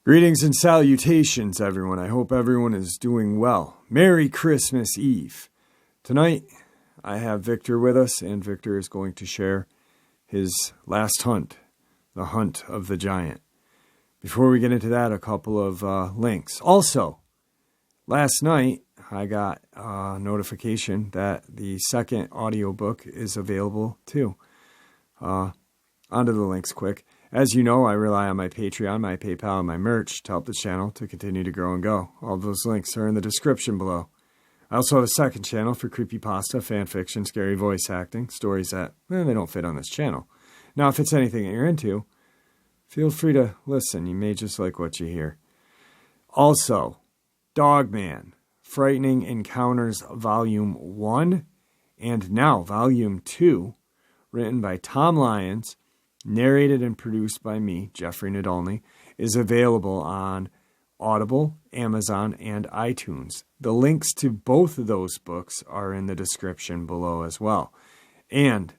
Greetings and salutations, everyone. I hope everyone is doing well. Merry Christmas Eve. Tonight, I have Victor with us, and Victor is going to share his last hunt, the hunt of the giant. Before we get into that, a couple of links. Also, last night, I got a notification that the second audiobook is available too. Onto the links quick. As you know, I rely on my Patreon, my PayPal, and my merch to help the channel to continue to grow and go. All those links are in the description below. I also have a second channel for creepypasta, fanfiction, scary voice acting, stories that, they don't fit on this channel. Now, if it's anything that you're into, feel free to listen. You may just like what you hear. Also, Dogman, Frightening Encounters Volume 1, and now Volume 2, written by Tom Lyons, narrated and produced by me, Jeffrey Nadolny, is available on Audible, Amazon, and iTunes. The links to both of those books are in the description below as well. And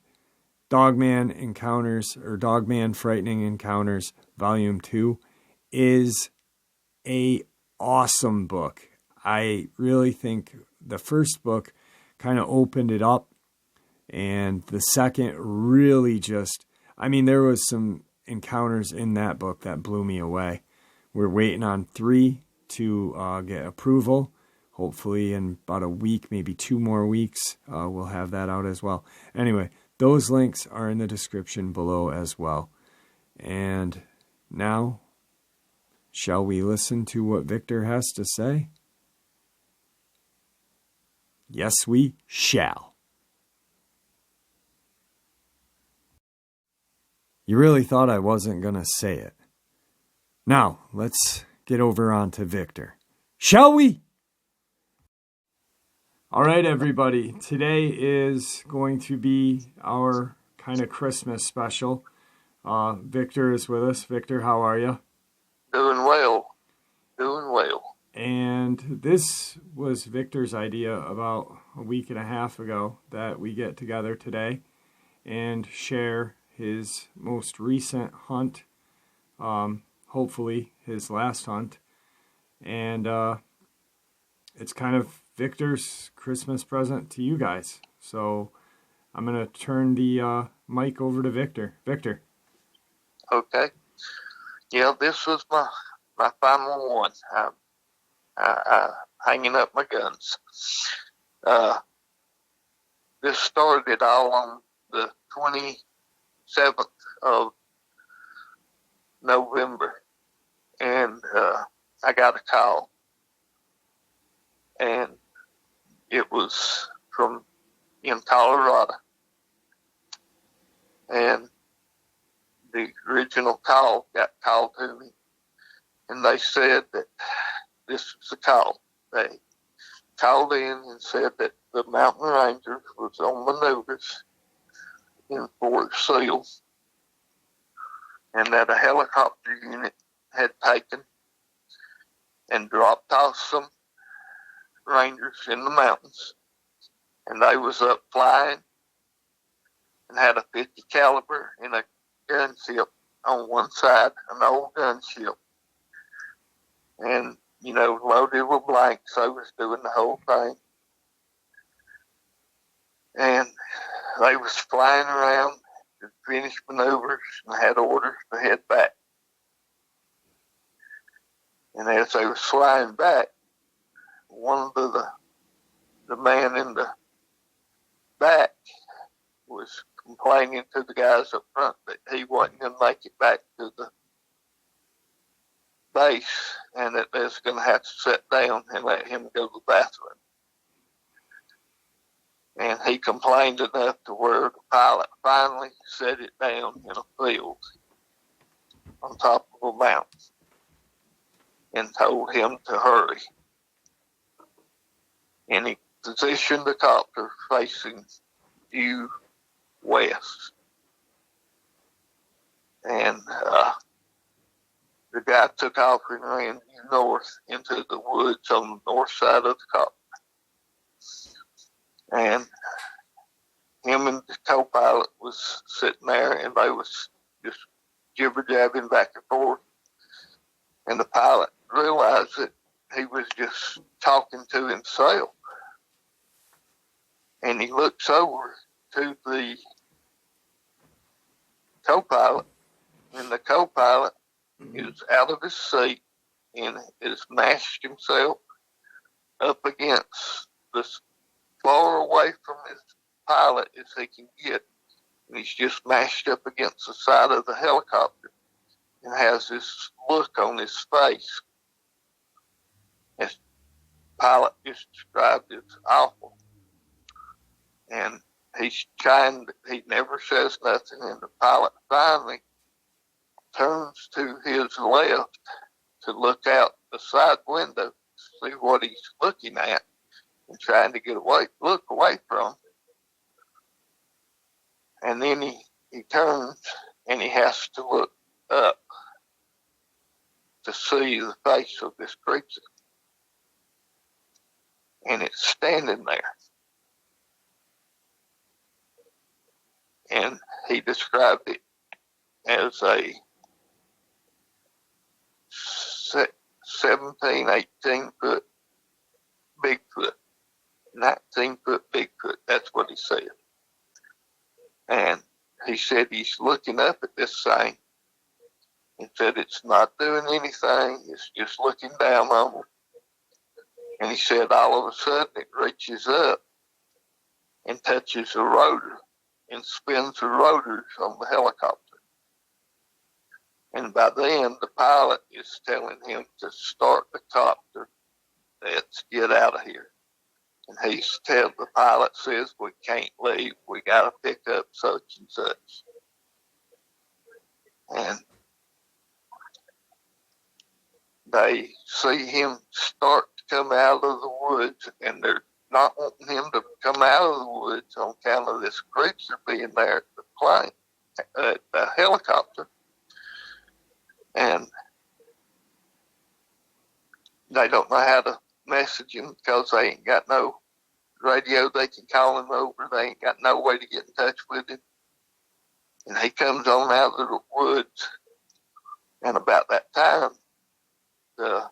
Dogman Frightening Encounters Volume 2 is an awesome book. I really think the first book kind of opened it up, and the second really just, there was some encounters in that book that blew me away. We're waiting on 3 to get approval. Hopefully in about a week, maybe 2 more weeks, we'll have that out as well. Anyway, those links are in the description below as well. And now, shall we listen to what Victor has to say? Yes, we shall. You really thought I wasn't going to say it. Now, let's get over on to Victor. Shall we? All right, everybody. Today is going to be our kind of Christmas special. Victor is with us. Victor, how are you? Doing well. Doing well. And this was Victor's idea about a week and a half ago that we get together today and share his most recent hunt, hopefully his last hunt, and it's kind of Victor's Christmas present to you guys. So I'm going to turn the mic over to Victor. Victor. Okay. Yeah, this was my final one. I hanging up my guns. This started all on the 27th of November, and I got a call, and it was from in Colorado, and the original call got called to me, and they said that this was the call. They called in and said that the mountain ranger was on the notice in Fort Sill, and that a helicopter unit had taken and dropped off some rangers in the mountains, and they was up flying and had a 50 caliber and a gunship on one side, an old gunship, and loaded with blanks. They was doing the whole thing, and they was flying around to finish maneuvers and had orders to head back. And as they was flying back, one of the man in the back was complaining to the guys up front that he wasn't going to make it back to the base, and that they was going to have to sit down and let him go to the bathroom. And he complained enough to where the pilot finally set it down in a field on top of a mountain and told him to hurry. And he positioned the copter facing due west. And the guy took off and ran due north into the woods on the north side of the copter. And was sitting there, and they was just jibber-jabbing back and forth. And the pilot realized that he was just talking to himself. And he looks over to the co-pilot, and the co-pilot is out of his seat and has mashed himself up against this, far away from his pilot as he can get. And he's just mashed up against the side of the helicopter and has this look on his face. As the pilot just described as awful. And he's trying, he never says nothing, and the pilot finally turns to his left to look out the side window to see what he's looking at and trying to look away from. And then he turns and he has to look up to see the face of this creature. And it's standing there. And he described it as a 17, 18 foot Bigfoot, 19 foot Bigfoot. That's what he said. And he said he's looking up at this thing and said it's not doing anything. It's just looking down on him. And he said all of a sudden it reaches up and touches the rotor and spins the rotors on the helicopter. And by then, the pilot is telling him to start the copter. Let's get out of here. And the pilot says, we can't leave. We got to pick up such and such. And they see him start to come out of the woods, and they're not wanting him to come out of the woods on account of this creature being there at the plane, at the helicopter. And they don't know how to message him because they ain't got no radio they can call him over. They ain't got no way to get in touch with him. And he comes on out of the woods. And about that time, the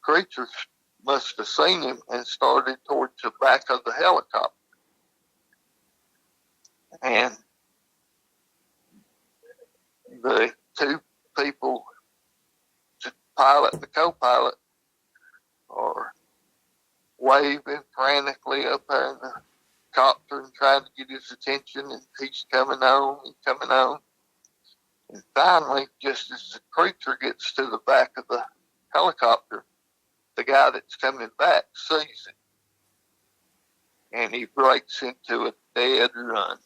creature must have seen him and started towards the back of the helicopter. And the two people, the pilot and the co-pilot, are waving frantically up there in the copter and trying to get his attention, and he's coming on and coming on. And finally, just as the creature gets to the back of the helicopter, the guy that's coming back sees it. And he breaks into a dead run,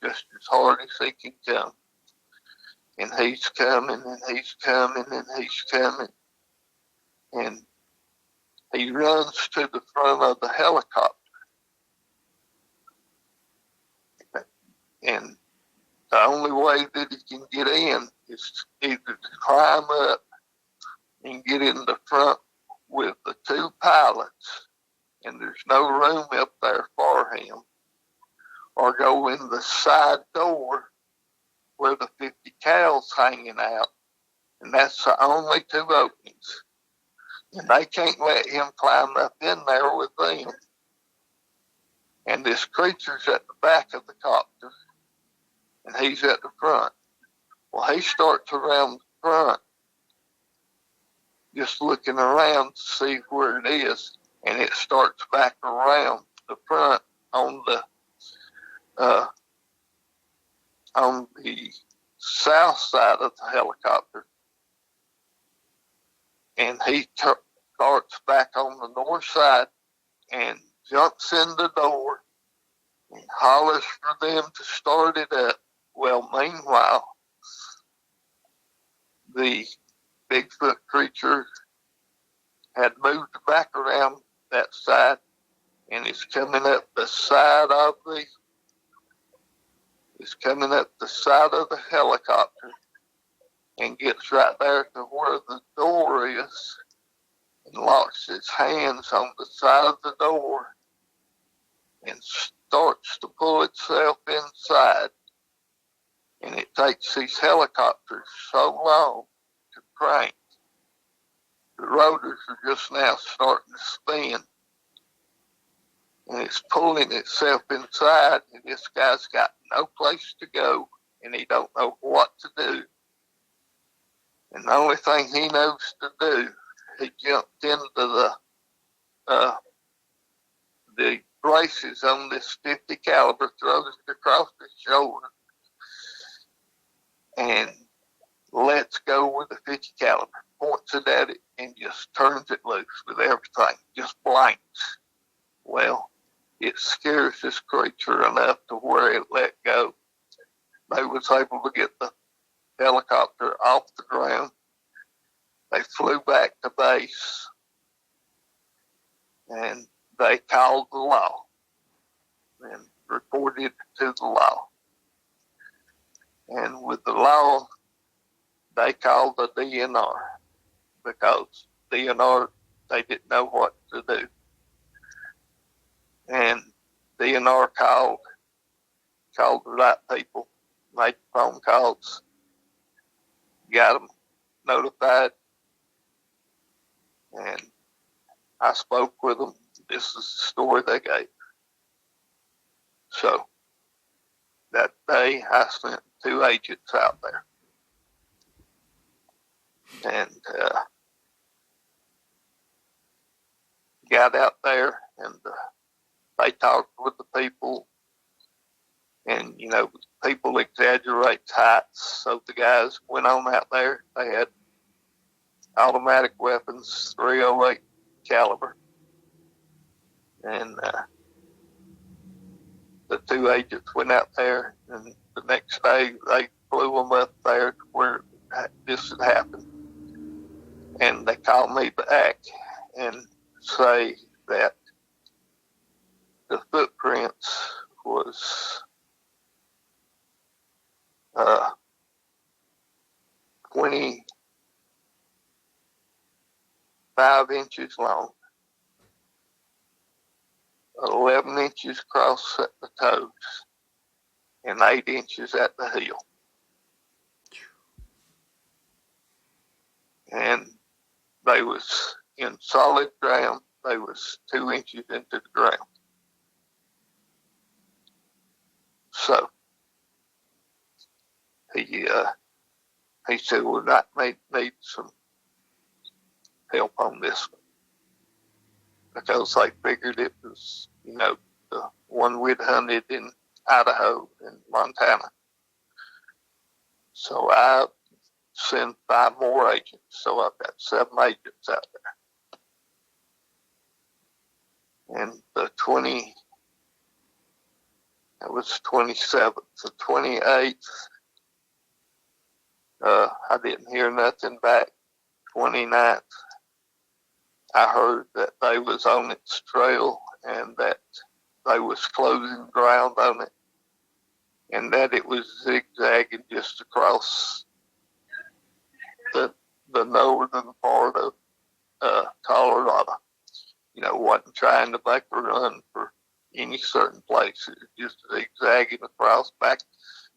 just as hard as he can come. And he's coming, and he's coming, and he's coming. And he runs to the front of the helicopter. And the only way that he can get in is either to climb up and get in the front with the two pilots, and there's no room up there for him, or go in the side door where the 50 cal's hanging out, and that's the only two openings. And they can't let him climb up in there with them. And this creature's at the back of the copter, and he's at the front. Well, he starts around the front, just looking around to see where it is, and it starts back around the front on the south side of the helicopter. And he starts back on the north side and jumps in the door and hollers for them to start it up. Well, meanwhile, the Bigfoot creature had moved back around that side and is coming up the side of the helicopter and gets right there to where the door is and locks his hands on the side of the door and starts to pull itself inside. And it takes these helicopters so long to crank. The rotors are just now starting to spin. And it's pulling itself inside, and this guy's got no place to go, and he don't know what to do. And the only thing he knows to do, he jumped into the braces on this 50 caliber, throws it across his shoulder, and lets go with the 50 caliber, points it at it, and just turns it loose with everything, just blanks. Well, it scares this creature enough to where it let go. They was able to get the helicopter off the ground. They flew back to base, and they called the law and reported to the law. And with the law, they called the DNR because DNR, they didn't know what to do. And DNR called the right people, made phone calls, got them notified, and I spoke with them. This is the story they gave. So that day I sent 2 agents out there. And got out there, and they talked with the people. And, you know, people exaggerate heights. So the guys went on out there. They had automatic weapons, .308 caliber. And the 2 agents went out there, and the next day they flew them up there to where this had happened. And they called me back and say that the footprints was 25 inches long, 11 inches across at the toes, and 8 inches at the heel. And they was in solid ground. They was 2 inches into the ground. So he said, "Well, that may need some help on this one," because they figured it was, you know, the one we'd hunted in Idaho and Montana. So I sent 5 more agents. So I've got 7 agents out there. And the 27th, the 28th, I didn't hear nothing back. 29th, I heard that they was on its trail and that they was closing ground on it, and that it was zigzagging just across the northern part of Colorado. You know, wasn't trying to make a run for any certain place. It was just zigzagging across, back,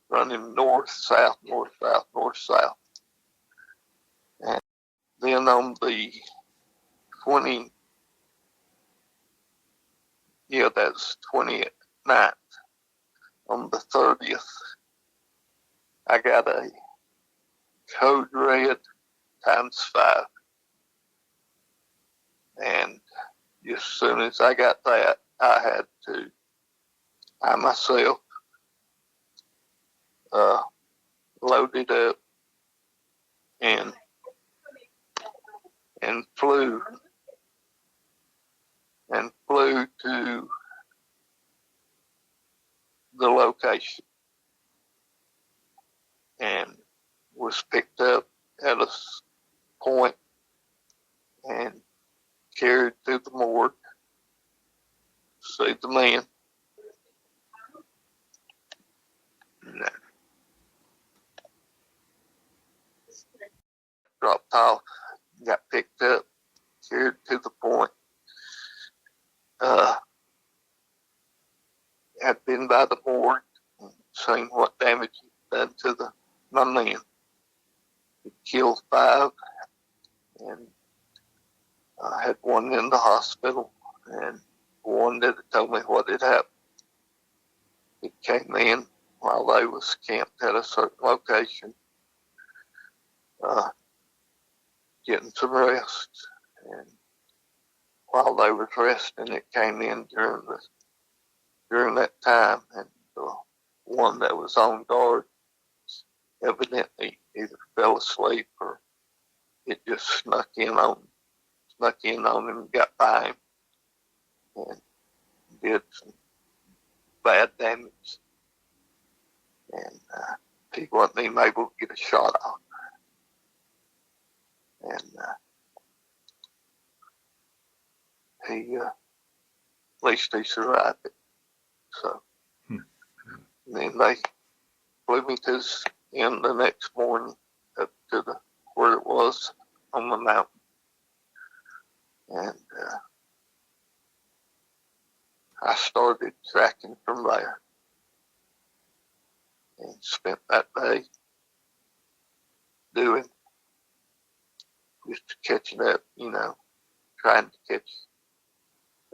running north, south, north, south, north, south. And then on the 29th, on the 30th, I got a code red ×5. And as soon as I got that, I had to, I myself, load it up and flew to the location and was picked up at a point and carried to the morgue, see the man. No. Dropped off, got picked up, carried to the point. Had been by the morgue and seen what damage he'd done to my men. He killed 5, and I had one in the hospital, and one that told me what had happened. He came in while they was camped at a certain location, getting some rest. And while they were resting, it came in during that time, and the one that was on guard evidently either fell asleep or it just snuck in on him and got by him and did some bad damage. And he wasn't even able to get a shot off. And at least he survived it. So, and then they flew me to the next morning up to where it was on the mountain. And I started tracking from there and spent that day just catching up, trying to catch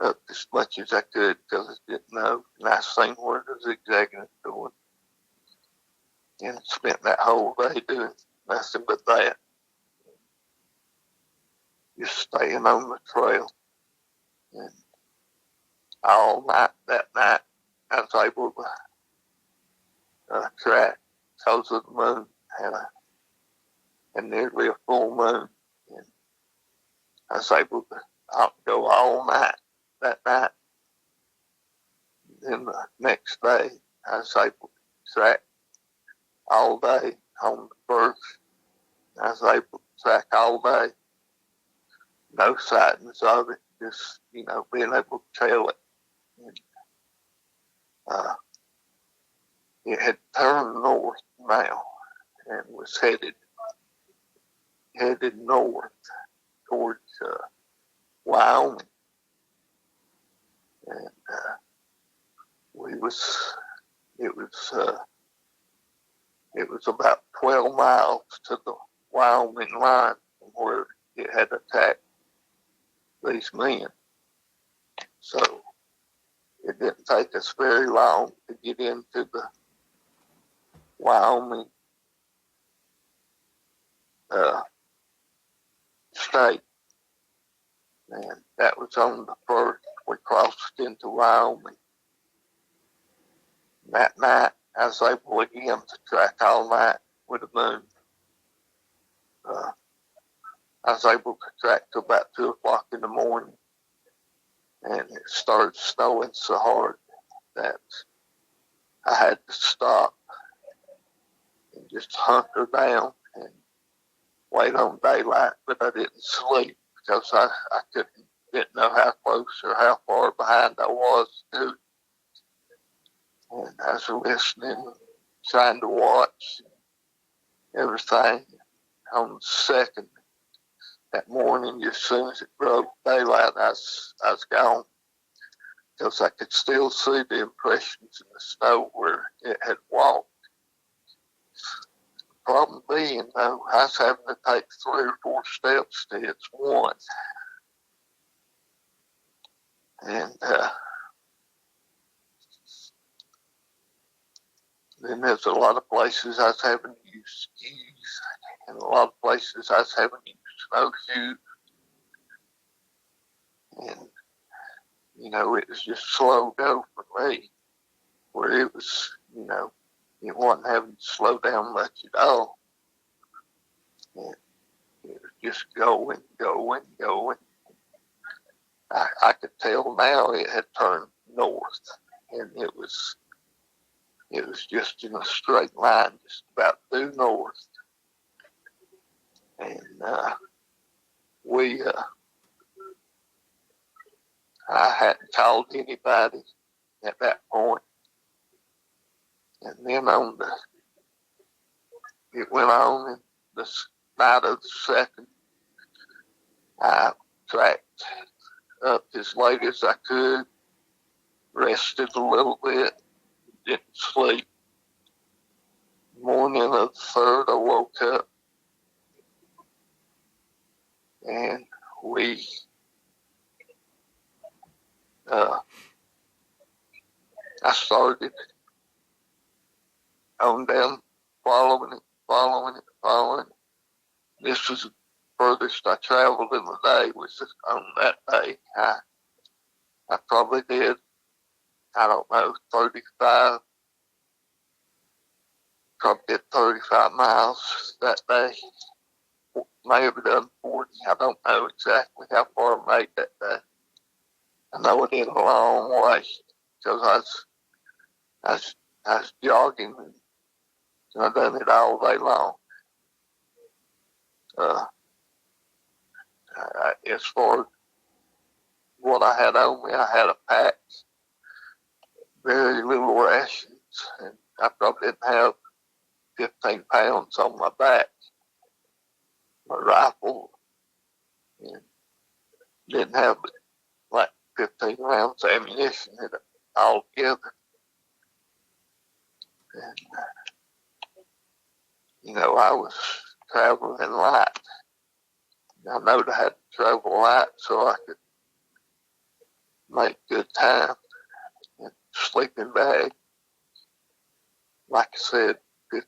up as much as I could because I didn't know. And I seen where the zigzagging was going. And spent that whole day doing nothing but that. Just staying on the trail. And all night that night, I was able to track because of the moon. And nearly a full moon. And I was able to go all night that night. Then the next day, I was able to track all day on the first. I was able to track all day. No sightings of it, just, being able to trail it. And, it had turned north now and was headed north towards Wyoming. And it was about 12 miles to the Wyoming line from where it had attacked these men. So it didn't take us very long to get into the Wyoming state. And that was on the first. We crossed into Wyoming. That night, I was able again to track all night with the moon. I was able to track till about 2 o'clock in the morning. And it started snowing so hard that I had to stop and just hunker down and wait on daylight, but I didn't sleep because I didn't know how close or how far behind I was, dude. And I was listening, trying to watch everything. On the second, that morning, as soon as it broke daylight, I was gone because I could still see the impressions in the snow where it had walked. The problem being, though, I was having to take 3 or 4 steps to its one. And then there's a lot of places I was having to use skis, and a lot of places I was having to use snowshoes. And, it was just slow go for me, where it was, it wasn't having to slow down much at all. And it was just going. I could tell now it had turned north, and it was just in a straight line, just about due north. And I hadn't called anybody at that point. And then it went on, and the night of the second, I tracked up as late as I could, rested a little bit, didn't sleep. morning of the 3rd, I woke up and I started on down, following it. This was the furthest I traveled in the day, was on that day. I probably did, I don't know, 35 miles that day. May have done 40. I don't know exactly how far I made that day. I know I did a long way because I was jogging and I done it all day long. As far as what I had on me, I had a pack, very little rations, and I probably didn't have 15 pounds on my back. My rifle, and didn't have like 15 rounds of ammunition in it altogether. And, I was traveling light. I knowed I had to travel light so I could make good time. And sleeping bag, like I said, I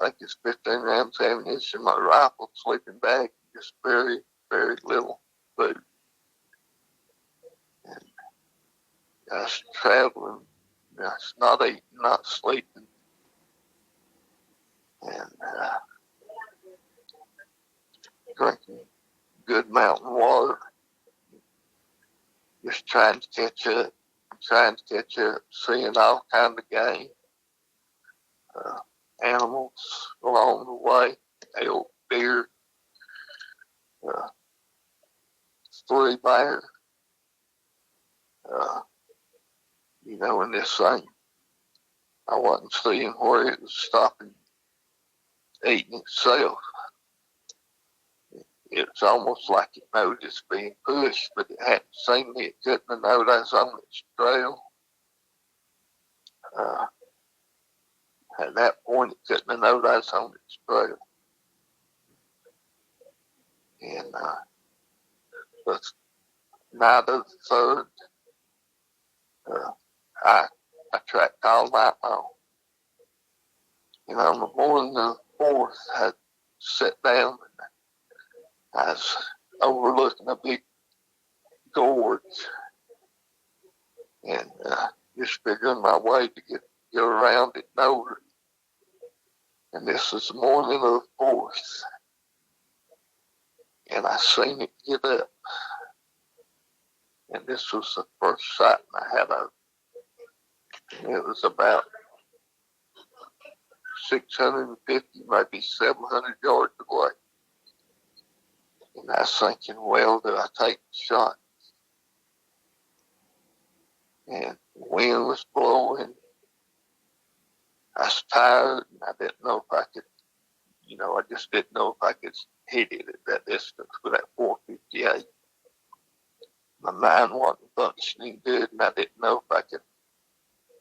think it's 15 rounds of ammunition. My rifle, sleeping bag, just very, very little food. And I was traveling, I was not eating, not sleeping. And drinking good mountain water. Just trying to catch up, seeing all kinds of game. Animals along the way, elk, deer, 3 bear. In this thing, I wasn't seeing where it was stopping, eating itself. It was almost like it noticed being pushed, but it hadn't seen me. It couldn't have known I was on its trail. At that point, it couldn't have known I was on its trail. And the night of the 3rd, I tracked all night long. And on the morning of the 4th, I sat down and I was overlooking a big gorge and just figuring my way to get around it and over it. And this was the morning of the 4th. And I seen it get up. And this was the first sight I had of it. And it was about 650, maybe 700 yards away. And I was thinking, well, do I take the shot? And the wind was blowing. I was tired, and I didn't know if I could, I just didn't know if I could hit it at that distance with that 458. My mind wasn't functioning good, and I didn't know if I could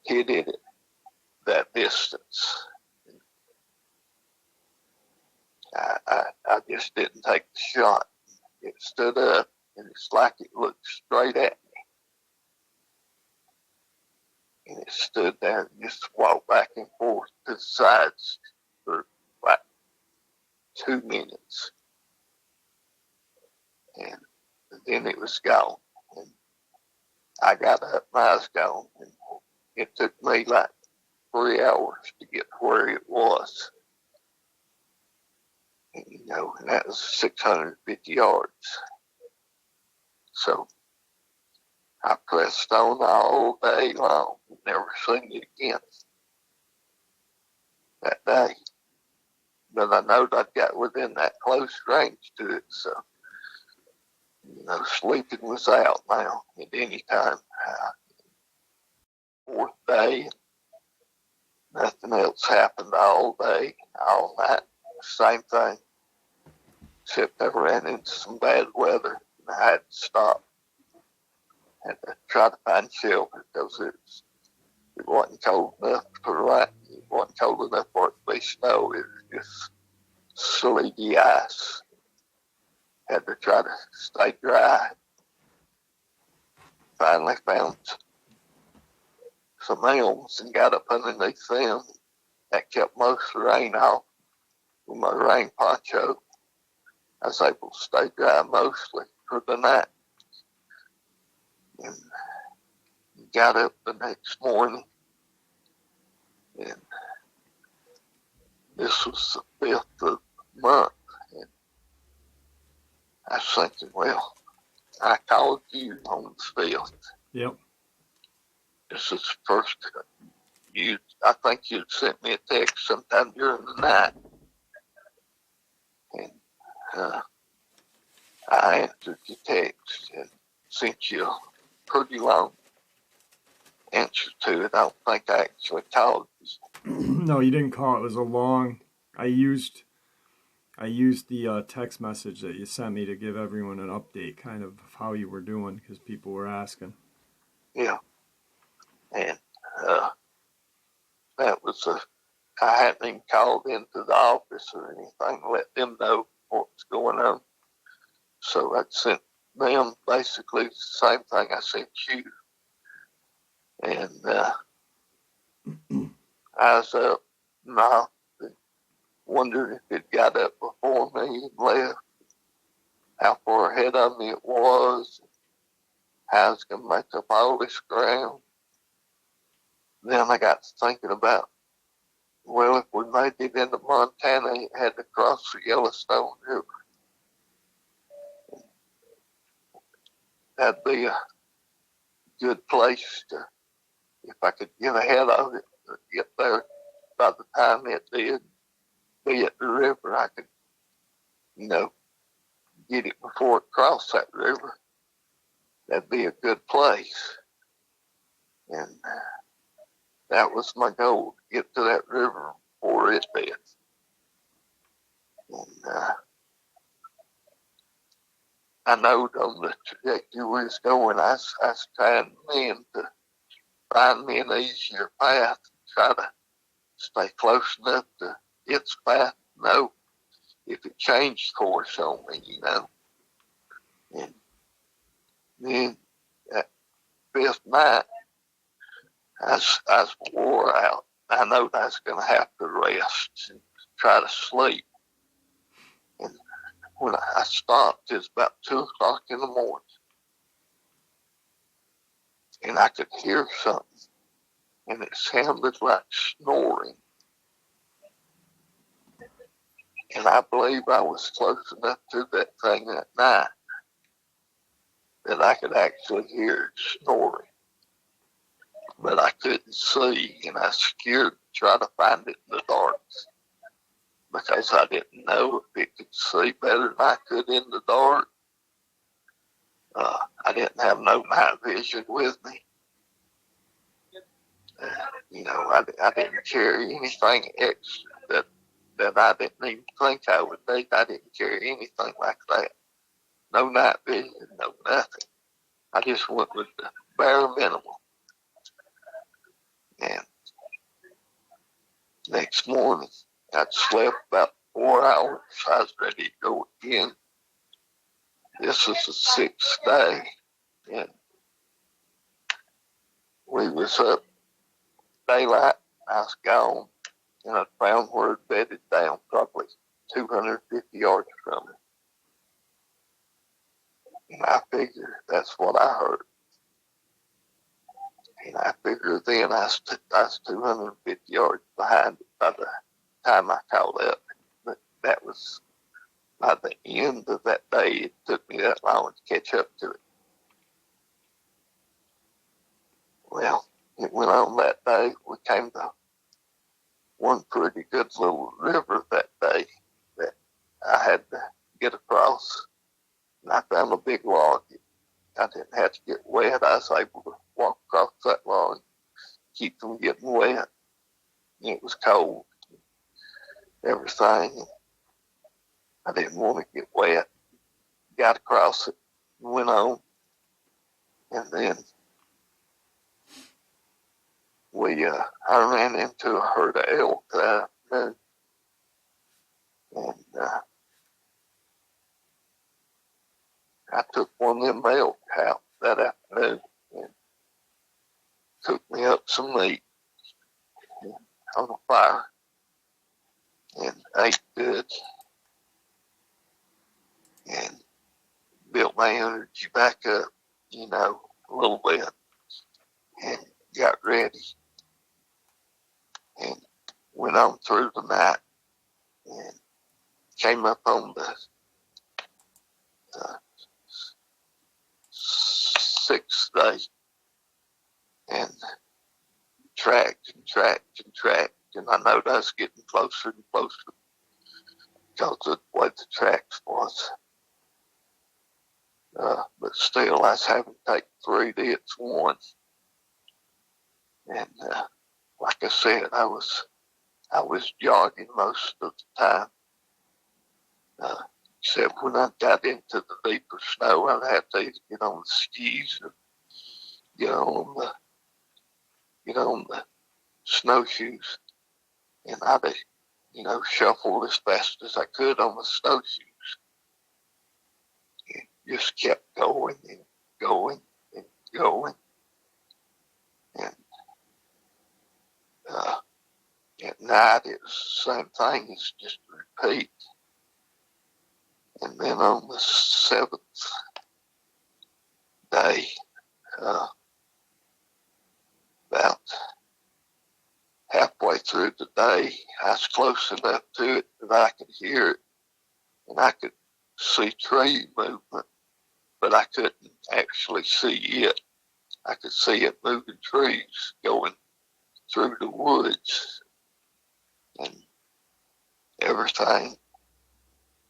hit it at that distance. I just didn't take the shot. It stood up, and it's like it looked straight at me. And it stood there and just walked back and forth to the sides for like 2 minutes. And then it was gone. And I got up and I was gone. And it took me like 3 hours to get to where it was. And, and that was 650 yards. So I pressed on all day long. Never seen it again that day. But I know I got within that close range to it. So, sleeping was out now at any time. 4th day, nothing else happened all day, all night. Same thing. Except I ran into some bad weather and I had to stop and try to find shelter because It wasn't cold enough for rain. It wasn't cold enough for it to be snow. It was just sleety ice. Had to try to stay dry. Finally found some elms and got up underneath them. That kept most of the rain off with my rain poncho. I was able to stay dry mostly for the night. And got up the next morning, and this was the 5th of the month. And I was thinking, well, I called you on the 5th. Yep. This is the first I think you'd sent me a text sometime during the night. And I answered your text and sent you a pretty long answer to it. I don't think I actually called you. No, you didn't call. It was a long. I used the text message that you sent me to give everyone an update, kind of how you were doing, because people were asking. Yeah, and that was I hadn't even called into the office or anything to let them know what was going on. So I sent them basically the same thing I sent you. And I was up and I wondered if it got up before me and left, how far ahead of me it was, how I was going to make up all this ground. Then I got to thinking about, well, if we made it into Montana, it had to cross the Yellowstone River. That'd be a good place to, if I could get ahead of it, or get there by the time it did be at the river, I could, get it before it crossed that river. That'd be a good place. And that was my goal, to get to that river before it did. And I know on the trajectory we was going, I was trying then to find me an easier path, try to stay close enough to its path, know if it changed course on me, And then that 5th night, I was wore out. I know I was going to have to rest and try to sleep. And when I stopped, it was about 2 o'clock in the morning. And I could hear something. And it sounded like snoring. And I believe I was close enough to that thing that night that I could actually hear it snoring. But I couldn't see, and I was scared to try to find it in the dark because I didn't know if it could see better than I could in the dark. I didn't have no night vision with me. I didn't carry anything extra that I didn't even think I would need. I didn't carry anything like that. No night vision, no nothing. I just went with the bare minimal. And next morning, I'd slept about 4 hours. I was ready to go again. This was the 6th day, and we was up daylight. I was gone, and I found where it bedded down, probably 250 yards from it. And I figured that's what I heard. And I figured then I was 250 yards behind it by the time I caught up. But that was by the end of that day. It took me that long to catch up to it. Well, it went on that day. We came to one pretty good little river that day that I had to get across. And I found a big log. I didn't have to get wet. I was able to walk across that log, keep from getting wet. It was cold, everything. I didn't want to get wet. Got across it, went on, and then I ran into a herd of elk that afternoon, and I took one of them elk out that afternoon and cooked me up some meat on the fire and ate good and built my energy back up, a little bit, and got ready and went on through the night and came up on the sixth day and tracked, and I know I was getting closer and closer because of the way the tracks was. But still, I was having to take 3 days, one. And like I said, I was jogging most of the time. Except when I got into the deeper snow, I'd have to get on the skis or get on the snowshoes, and I'd shuffle as fast as I could on the snowshoes. And just kept going and going and going, and at night it was the same thing. It's just repeat. And then on the 7th day, about halfway through the day, I was close enough to it that I could hear it, and I could see tree movement, but I couldn't actually see it. I could see it moving trees going through the woods and everything,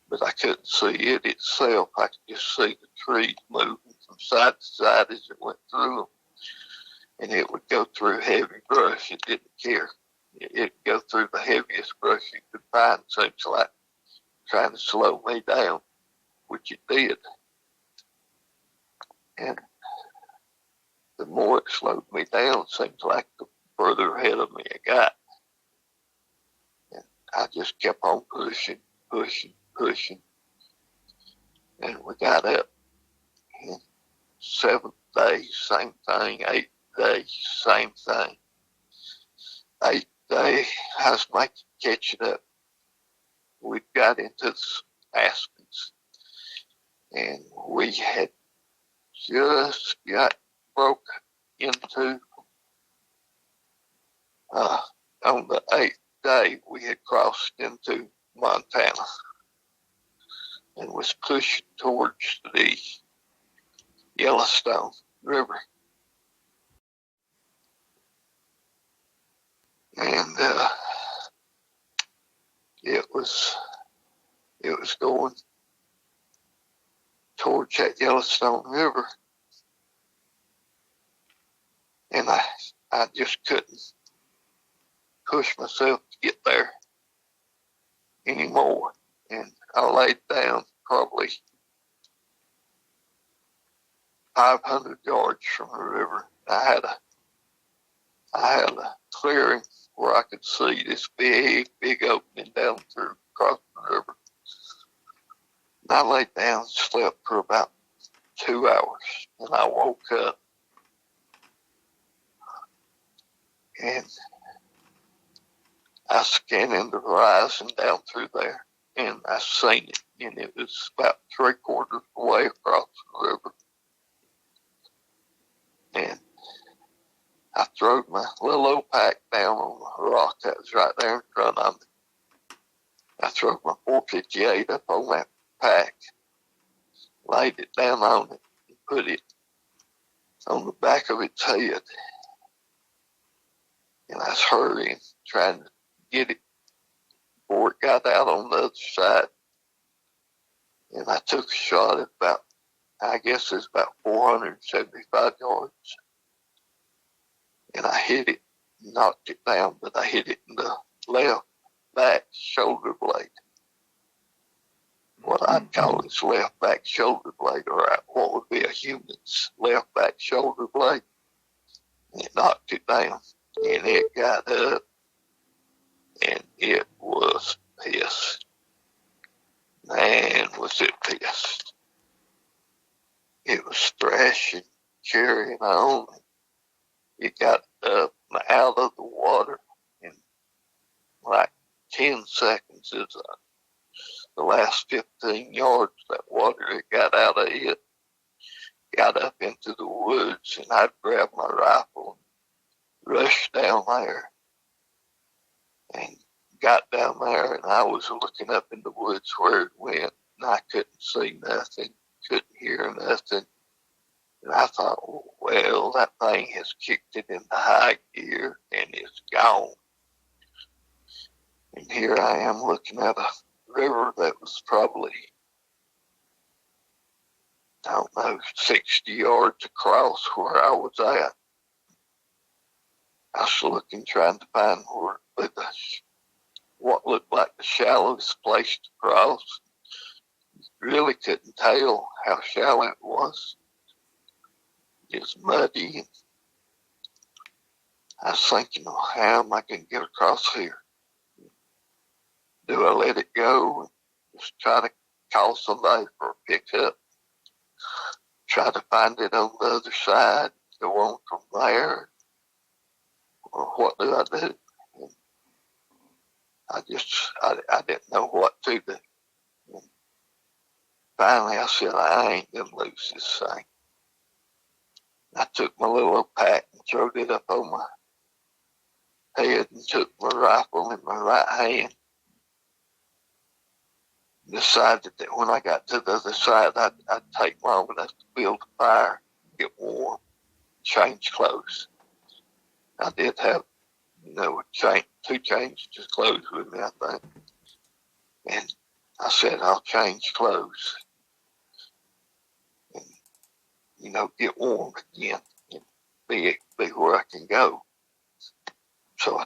but I couldn't see it itself. I could just see the trees moving from side to side as it went through them. And it would go through heavy brush. It didn't care. It'd go through the heaviest brush you could find, seems like, trying to slow me down, which it did. And the more it slowed me down, it seems like the further ahead of me I got. And I just kept on pushing. And we got up. And 7th day, same thing. 8th day, same thing. 8th day, I was catching up. We got into the aspens, and we had just got broke into, on the 8th day, we had crossed into Montana and was pushing towards the Yellowstone River. And it was going towards that Yellowstone River, and I just couldn't push myself to get there anymore. And I laid down probably 500 yards from the river. I had a clearing where I could see this big opening down through across the river. And I laid down and slept for about 2 hours, and I woke up, and I scanned the horizon down through there, and I seen it, and it was about 3/4 of the way across the river. And I threw my little old pack down on the rock that was right there in front of me. I threw my .458 up on that pack, laid it down on it, and put it on the back of its head. And I was hurrying, trying to get it before it got out on the other side. And I took a shot at about, I guess it's about 475 yards. And I hit it, knocked it down, but I hit it in the left back shoulder blade. What I'd call its left back shoulder blade, or what would be a human's left back shoulder blade. And it knocked it down. and it got up, and it was pissed. Man, was it pissed. It was thrashing, carrying on. It got up and out of the water in like 10 seconds. Is the last 15 yards, that water that got out of it got up into the woods, and I grabbed my rifle and rushed down there and got down there, and I was looking up in the woods where it went, and I couldn't see nothing, couldn't hear nothing. And I thought, well, that thing has kicked it into high gear and it's gone. And here I am looking at a river that was probably, I don't know, 60 yards across where I was at. I was looking, trying to find what looked like the shallowest place to cross. Really couldn't tell how shallow it was. It's muddy. I was thinking, well, how am I going to get across here? Do I let it go and just try to call somebody for a pickup? Try to find it on the other side, go on from there? Or what do I do? And I didn't know what to do. And finally, I said, I ain't going to lose this thing. I took my little pack and threw it up on my head and took my rifle in my right hand. Decided that when I got to the other side, I'd take long enough to build a fire, get warm, change clothes. I did have, two changes of clothes with me, I think. And I said, I'll change clothes. Get warm again and be where I can go. So I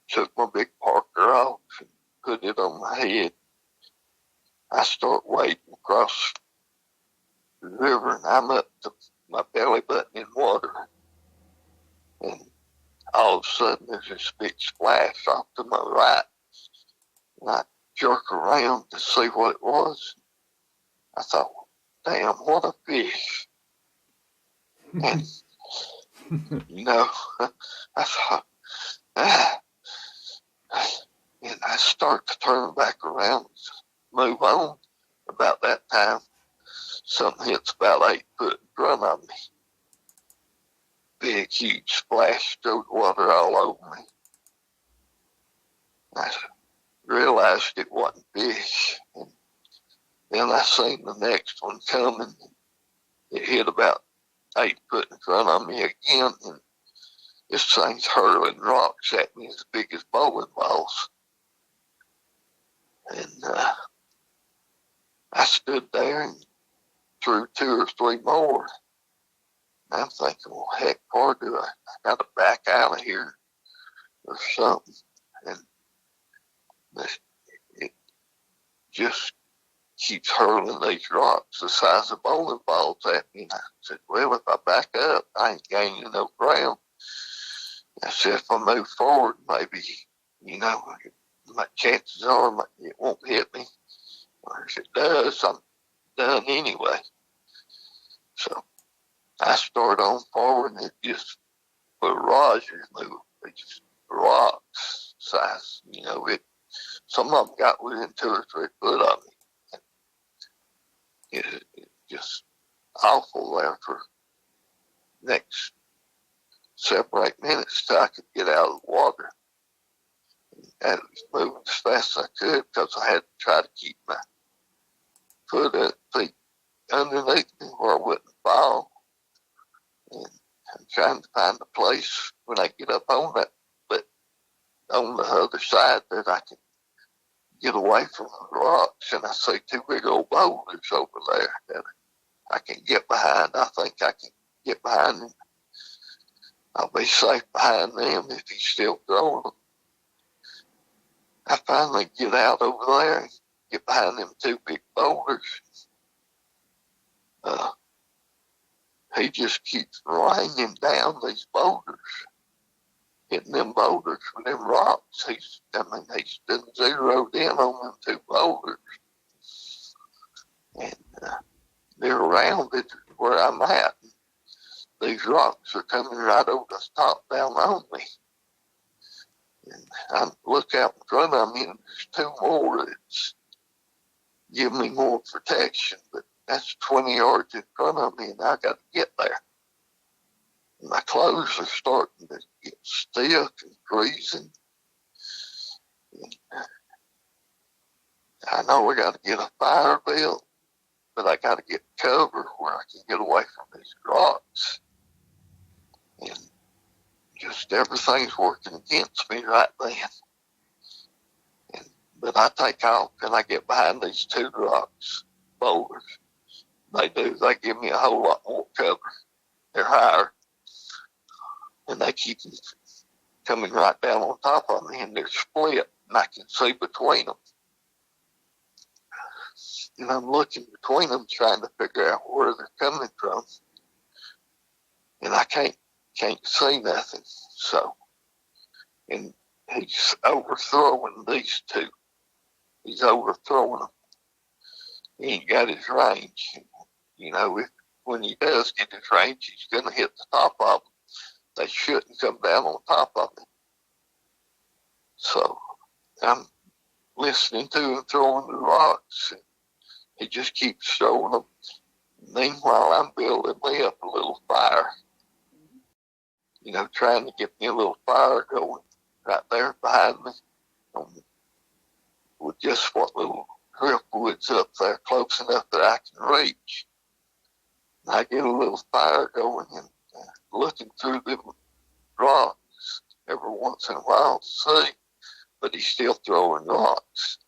took my big Parker off and put it on my head. I start wading across the river, and I'm up to my belly button in water. And all of a sudden, there's this big splash off to my right. And I jerk around to see what it was. I thought, damn, what a fish. And, I thought, and I start to turn back around, move on. About that time, something hits about 8 foot in front of me. Big, huge splash, throws water all over me. I realized it wasn't fish. And then I seen the next one coming. It hit about 8 foot in front of me again, and this thing's hurling rocks at me as big as bowling balls. And I stood there and threw 2 or 3 more. And I'm thinking, well, heck, or do I got to back out of here or something? And it just keeps hurling these rocks the size of bowling balls at me. And I said, well, if I back up, I ain't gaining no ground. I said, if I move forward, maybe, my chances are it won't hit me. Or if it does, I'm done anyway. So I start on forward, and it just barrages me with these rocks size. Some of them got within 2 or 3 foot of me. It just awful there for the next 7 or 8 minutes till I could get out of the water. And I was moving as fast as I could because I had to try to keep my feet underneath me where I wouldn't fall. And I'm trying to find a place when I get up on that, but on the other side that I can get away from the rocks, and I see 2 big old boulders over there that I can get behind. I think I can get behind them. I'll be safe behind them if he's still throwing them. I finally get out over there and get behind them 2 big boulders. He just keeps raining down these boulders. hitting them boulders with them rocks. He's done zeroed in on them 2 boulders. And they're rounded where I'm at. These rocks are coming right over the top down on me. And I look out in front of me, and there's 2 more that's give me more protection, but that's 20 yards in front of me, and I got to get there. And my clothes are starting to get stiff and freezing. And I know I got to get a fire built, but I got to get cover where I can get away from these rocks. And just everything's working against me right then. But I take off and I get behind these 2 rocks, boulders. They give me a whole lot more cover. They're higher. And they keep coming right down on top of me, and they're split, and I can see between them. And I'm looking between them trying to figure out where they're coming from. And I can't see nothing. So, and he's overthrowing these 2. He's overthrowing them. He ain't got his range. You know, when he does get his range, he's going to hit the top of them. They shouldn't come down on top of him. So I'm listening to him throwing the rocks. And he just keeps throwing them. Meanwhile, I'm building me up a little fire. You know, trying to get me a little fire going right there behind me. With just what little driftwood's up there close enough that I can reach. And I get a little fire going and looking through the rocks every once in a while to see, but he's still throwing rocks.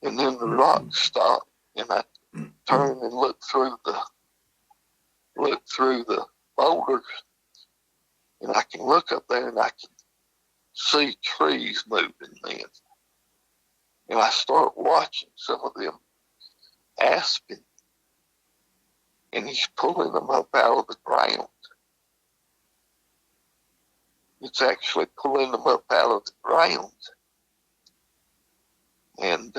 And then the rocks stop, and I turn and look through the boulders, and I can look up there and I can see trees moving then. And I start watching some of them aspen, and he's pulling them up out of the ground. It's actually pulling them up out of the ground. And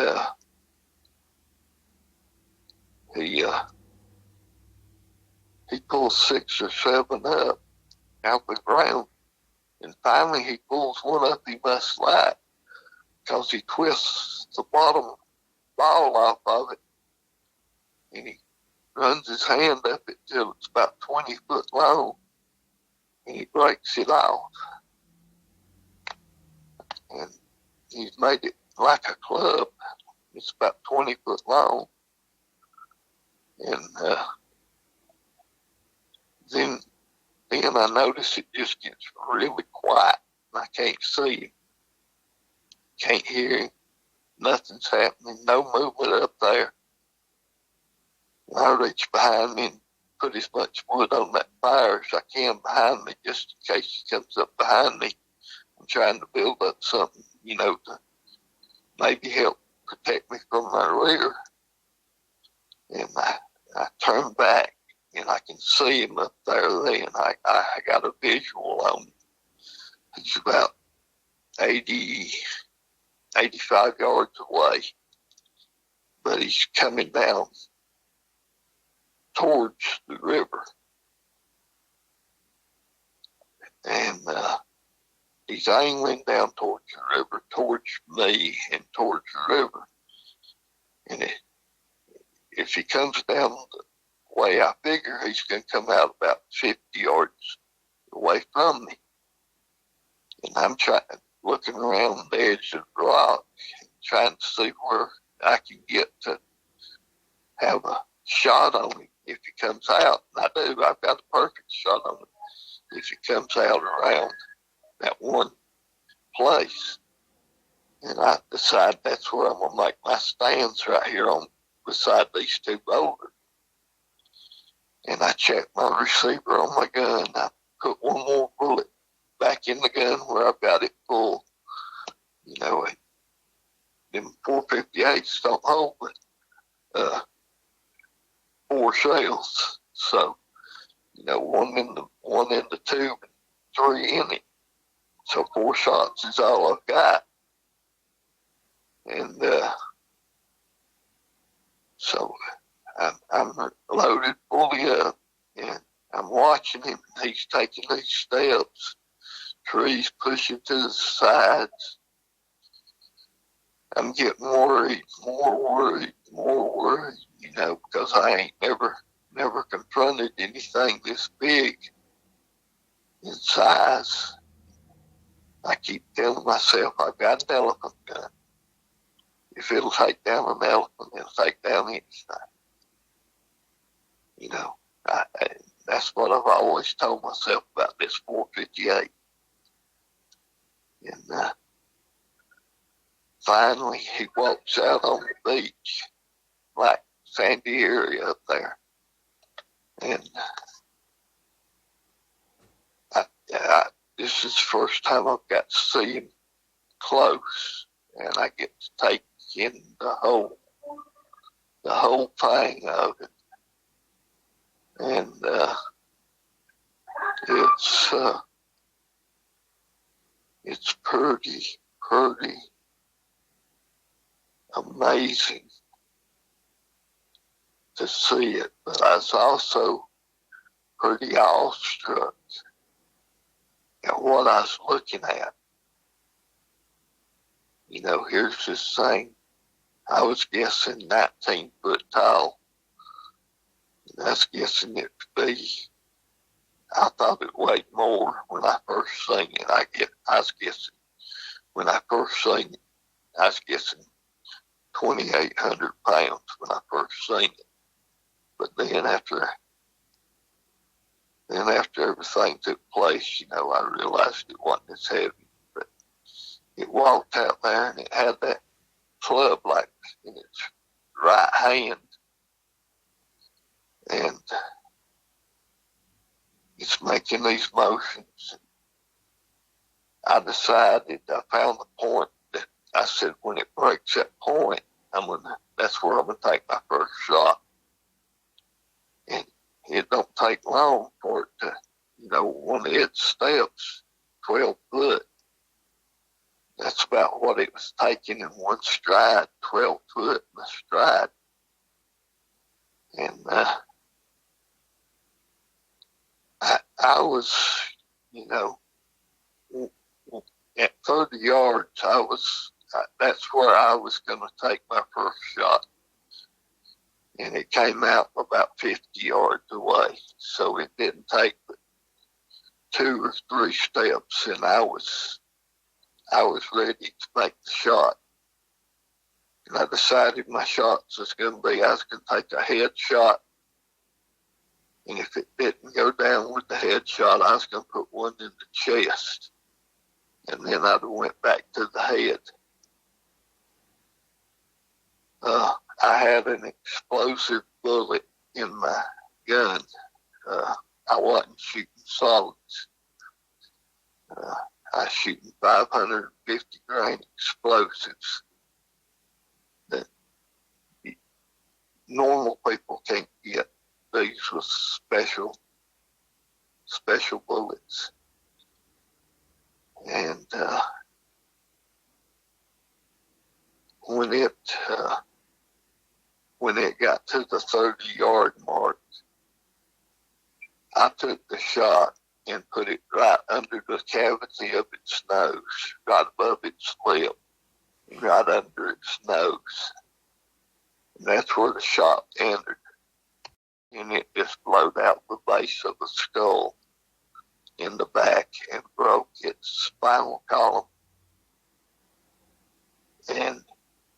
he pulls 6 or 7 up out of the ground. And finally he pulls one up he must like, because he twists the bottom ball off of it, and he runs his hand up it till it's about 20 foot long, and he breaks it off. And he's made it like a club. It's about 20 foot long. And then I notice it just gets really quiet, and I can't see him. Can't hear him. Nothing's happening. No movement up there. And I reach behind me and put as much wood on that fire as I can behind me, just in case he comes up behind me. I'm trying to build up something, you know, to maybe help protect me from my rear. And I turn back, and I can see him up there then. I got a visual on him. He's about 85 yards away, but he's coming down towards the river. And he's angling down towards the river, towards me and towards the river. And if he comes down the way I figure, he's going to come out about 50 yards away from me. And I'm looking around the edge of the rock, trying to see where I can get to have a shot on him if he comes out. And I do. I've got a perfect shot on him if he comes out around that one place. And I decide that's where I'm going to make my stands, right here on beside these 2 boulders. And I check my receiver on my gun. I put one more bullet back in the gun where I've got it full. You know, them 458s don't hold but 4 shells. So, you know, one in the tube, 3 in it. So 4 shots is all I've got. And so I'm loaded fully up, and I'm watching him. He's taking these steps, trees pushing to the sides. I'm getting worried, more worried, because I ain't never confronted anything this big in size. I keep telling myself I've got an elephant gun. If it'll take down an elephant, it'll take down anything. That's what I've always told myself about this 458. And finally, he walks out on the beach, like sandy area up there. And this is the first time I've got to see him close, and I get to take in the whole thing of it. And it's pretty amazing to see it, but I was also pretty awestruck at what I was looking at. Here's this thing. I was guessing 19 foot tall. And I was guessing it to be, I thought it weighed more when I first seen it. I was guessing, when I first seen it, I was guessing 2,800 pounds when I first seen it. But then after everything took place, I realized it wasn't as heavy. But it walked out there, and it had that club like in its right hand, and it's making these motions. I decided, I found the point that I said, when it breaks that point, that's where I'm gonna take my first shot. And it don't take long for it to, one of its steps, 12 foot. That's about what it was taking in one stride, 12 foot in a stride. And I was, at 30 yards, that's where I was going to take my first shot. And it came out about 50 yards away. So it didn't take but 2 or 3 steps, and I was ready to make the shot. And I decided my shots was going to be, I was going to take a head shot. And if it didn't go down with the head shot, I was going to put one in the chest. And then I'd have went back to the head. I had an explosive bullet in my gun. I wasn't shooting solids. I was shooting 550 grain explosives that normal people can't get. These were special bullets. And when it got to the 30-yard mark, I took the shot and put it right under the cavity of its nose, right above its lip, right under its nose. And that's where the shot entered. And it just blowed out the base of the skull in the back and broke its spinal column and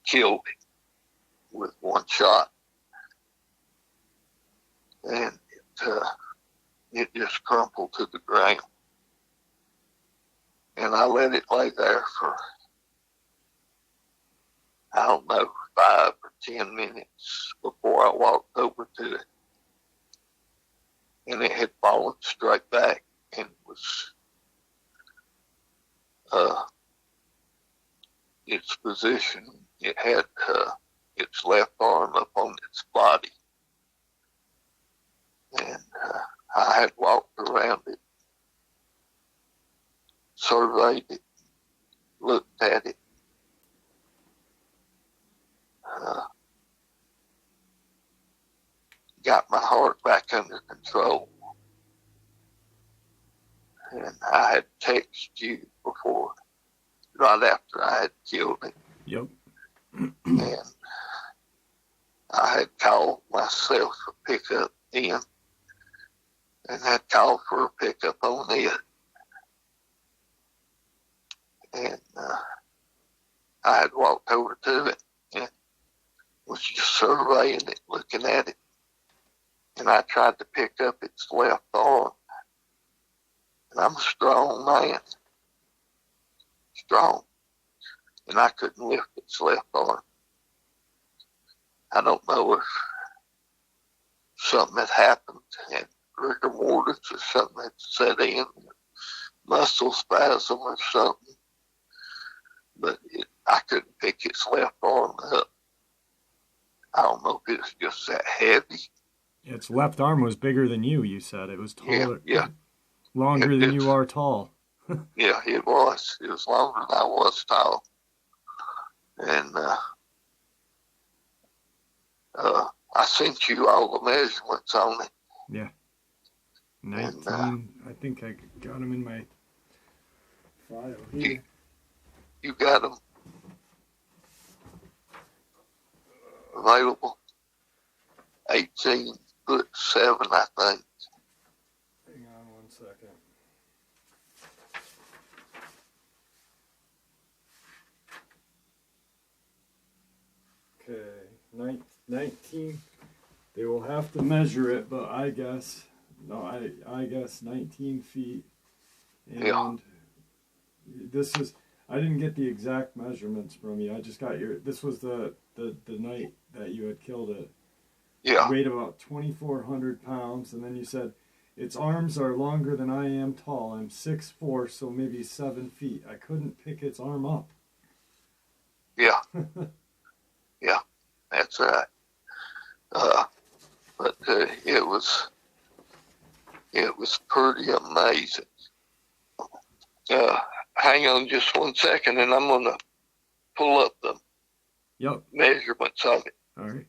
killed it with one shot. And it just crumpled to the ground. And I let it lay there for, I don't know, 5 or 10 minutes before I walked over to it. And it had fallen straight back and was its position. It had its left arm up on its body. And I had walked around it surveyed it, looked at it. Got my heart back under control. And I had texted you before, right after I had killed him. Yep. And I had called myself a pickup in, and had called for a pickup on it. And I had walked over to it and was just surveying it, looking at it. And I tried to pick up its left arm. And I'm a strong man. Strong. And I couldn't lift its left arm. I don't know if something had happened and rigor mortis or something had set in, muscle spasm or something. But I couldn't pick its left arm up. I don't know if it was just that heavy. Its left arm was bigger than you, you said. It was taller. Yeah. Longer than you are tall. Yeah, it was. It was longer than I was tall. And I sent you all the measurements on it. Yeah. 19. I think I got them in my file here. You got them available. 18'7", I think. Hang on one second. Okay, 19. They will have to measure it, but I guess 19 feet. And Yeah. this is, I didn't get the exact measurements from you. I just got this was the night that you had killed it. Yeah. It weighed about 2,400 pounds, and then you said, its arms are longer than I am tall. I'm 6'4", so maybe 7 feet. I couldn't pick its arm up. Yeah. Yeah, that's right. But it was pretty amazing. Hang on just 1 second, and I'm going to pull up the measurements of it. All right.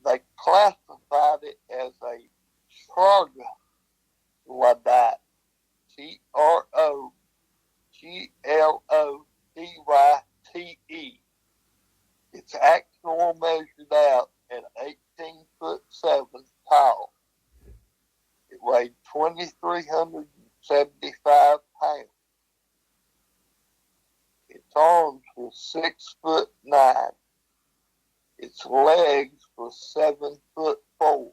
They classified it as a troglodyte, Troglodyte. It's actually measured out at 18'7" tall. It weighed 2,375 pounds. Its arms were 6'9". Its legs were 7'4".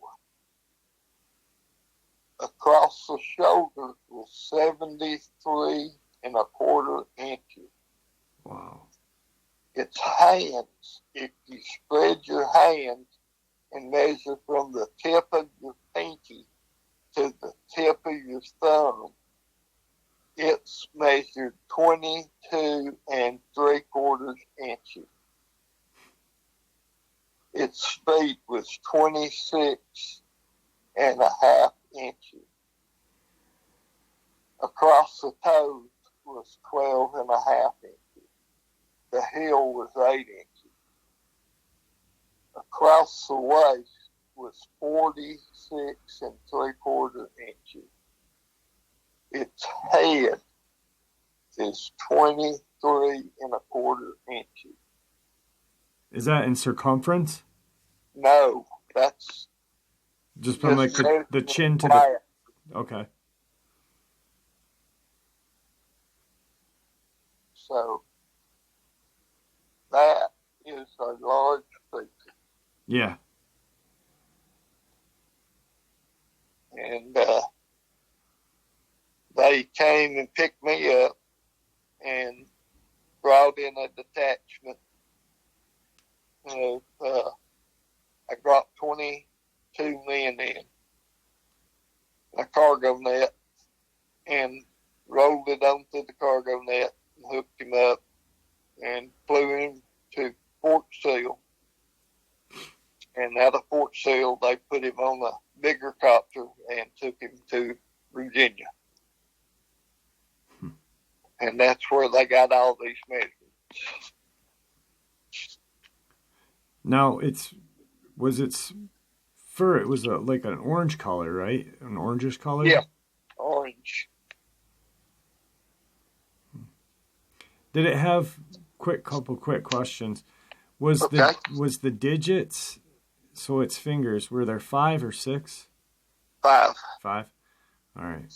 Across the shoulders was 73.25 inches. Wow. Its hands, if you spread your hands and measure from the tip of your pinky to the tip of your thumb, it's measured 22.75 inches. Its feet was 26.5 inches. Across the toes was 12.5 inches. The heel was 8 inches. Across the waist was 46.75 inches. Its head is 23.25 inches. Is that in circumference? No, that's just from like the chin to the. Okay. So that is a large creature. Yeah. And they came and picked me up and brought in a detachment. I brought 22 men in a cargo net and rolled it onto the cargo net and hooked him up and flew him to Fort Sill. And out of Fort Sill, they put him on a bigger copter and took him to Virginia. And that's where they got all these measurements. Now, was its fur, it was like an orange color, right? An orangish color? Yeah, orange. Did it have, couple quick questions. Was the digits, so its fingers, were there 5 or 6? 5. 5? All right.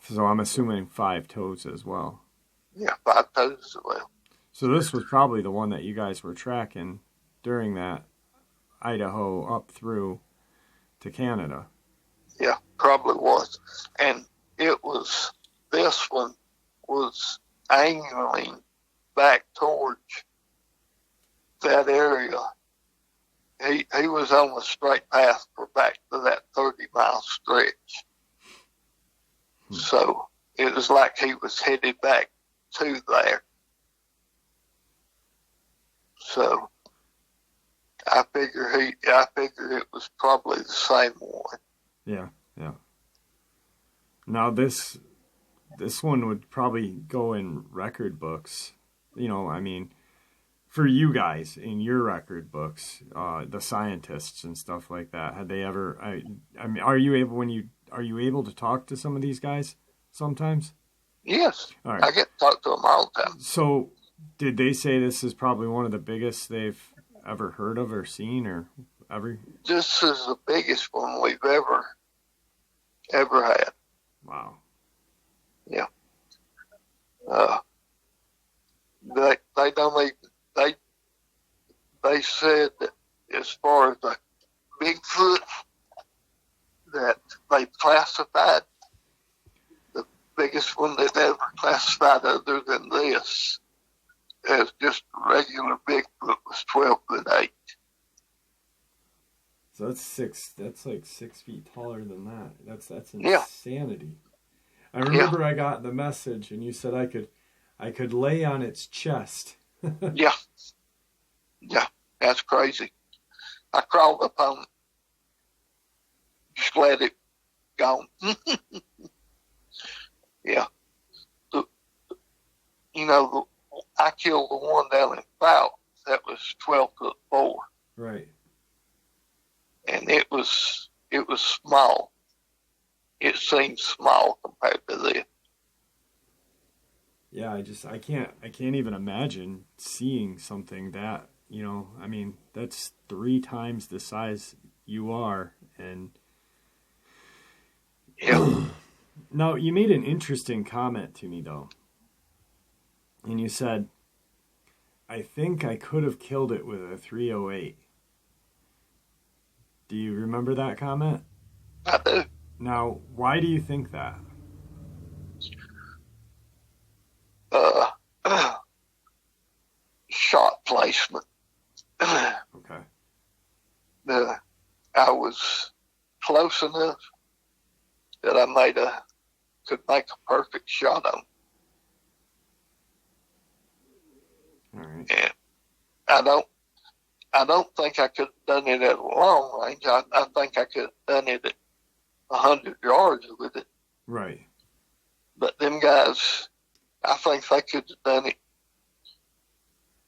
So I'm assuming 5 toes as well. Yeah, 5 toes as well. So this was probably the one that you guys were tracking during that Idaho up through to Canada. Yeah, probably was. And this one was angling back towards that area. He was on the straight path for back to that 30-mile stretch. So it was like he was headed back to there. So I figure it was probably the same one. Yeah. Now this one would probably go in record books. I mean, for you guys in your record books, the scientists and stuff like that. Had they ever? I mean, are you able to talk to some of these guys sometimes? Yes, all right. I get to talk to them all the time. So, did they say this is probably one of the biggest they've ever heard of or seen or ever? This is the biggest one we've ever had. Wow. Yeah. They don't even they said that as far as the Bigfoot that they classified, the biggest one they've ever classified other than this as just regular Bigfoot was 12'8". So that's like 6 feet taller than that. That's insanity. I remember I got the message and you said I could lay on its chest. Yeah, that's crazy. I crawled up on it, just let it go. Yeah. I killed the one down in Fout that was 12'4". Right. And it was small. It seemed small compared to this. Yeah, I can't even imagine seeing something that, I mean, that's 3 times the size you are. And yeah. Now, you made an interesting comment to me, though. And you said, I think I could have killed it with a .308. Do you remember that comment? I do. Now, why do you think that? Shot placement. Okay. I was close enough that I could make a perfect shot on. All right. And I don't think I could have done it at a long range. I think I could have done it at 100 yards with it. Right. But them guys, I think they could have done it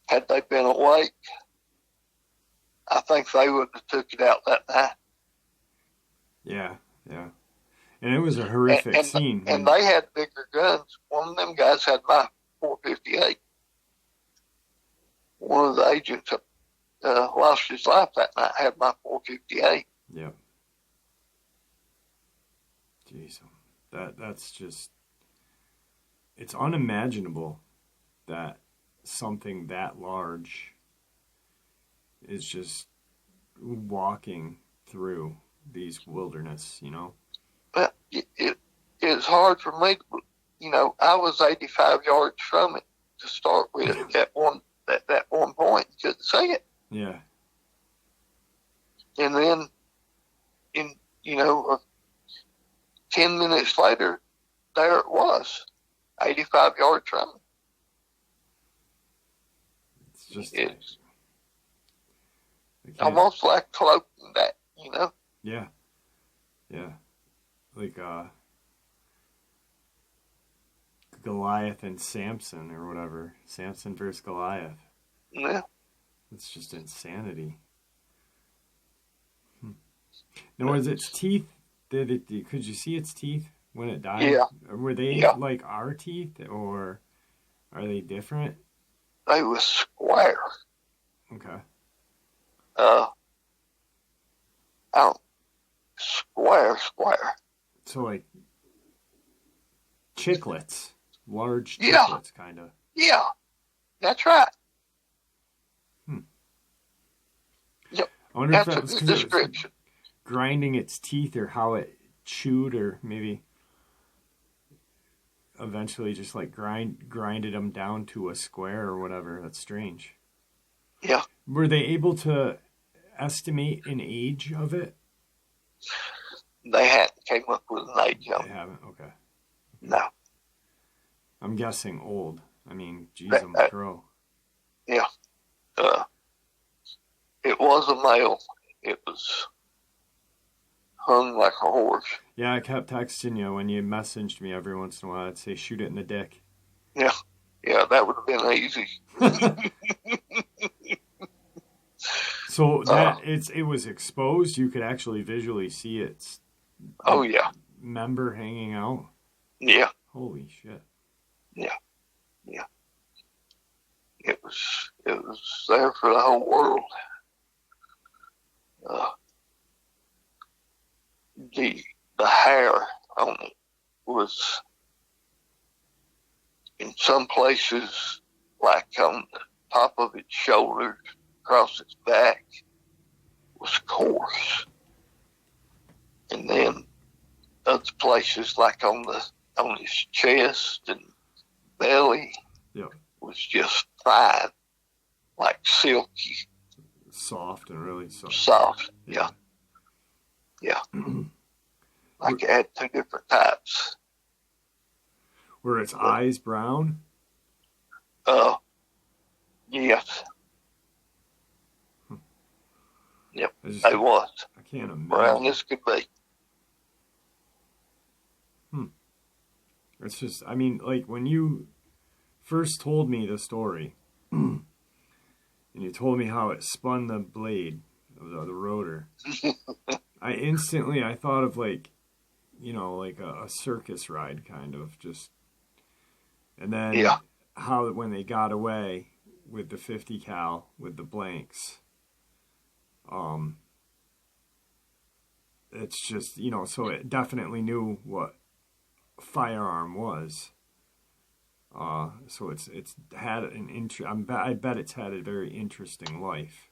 had they been awake. I think they would have took it out that night. Yeah. And it was a horrific scene. And they had bigger guns. One of them guys had my .458. One of the agents lost his life that night, had my .458. Yep. Jeez, that's just, it's unimaginable that something that large is just walking through these wilderness, Well, it's hard for me to, I was 85 yards from it to start with at that one point. Couldn't see it. Yeah. And then, 10 minutes later, there it was, 85 yards from me. It's just it's almost like cloaking that, Yeah. Like Goliath and Samson or whatever. Samson versus Goliath. Yeah. It's just insanity. Now, was its teeth? Could you see its teeth when it died? Yeah. Or were they Yeah. like our teeth, or are they different? They was square. Okay. Square. So like chiclets, large Yeah. chiclets, kind of. Yeah, that's right. Yep. I wonder That's if that a was good because it was description. grinding its teeth, or how it chewed, or maybe eventually just like grinded them down to a square or whatever. That's strange. Yeah. Were they able to estimate an age of it? They hadn't came up with an age on They it. haven't. Okay. No. I'm guessing old. I mean, geez, I'm That- a crow. Yeah. It was a male. It was hung like a horse. Yeah, I kept texting you when you messaged me every once in a while. I'd say, shoot it in the dick. Yeah. Yeah, that would have been easy. So that it was exposed. You could actually visually see its Oh yeah. member hanging out. Yeah. Holy shit! Yeah. It was there for the whole world. The hair on it was in some places like on the top of its shoulders, across its back, was coarse, and then other places like on his chest and belly, Yeah, was just fine, like silky, soft and really soft. soft. Yeah. Like it had two different types. Were its eyes brown? Yes. Yep, I they was. I can't imagine. Brown as could be. It's just, I mean, like when you first told me the story, and you told me how it spun the blade of the rotor, I thought of like, like a circus ride kind of just, and then how when they got away with the 50 cal with the blanks, it's just, so it definitely knew what firearm was. So it's had I bet it's had a very interesting life.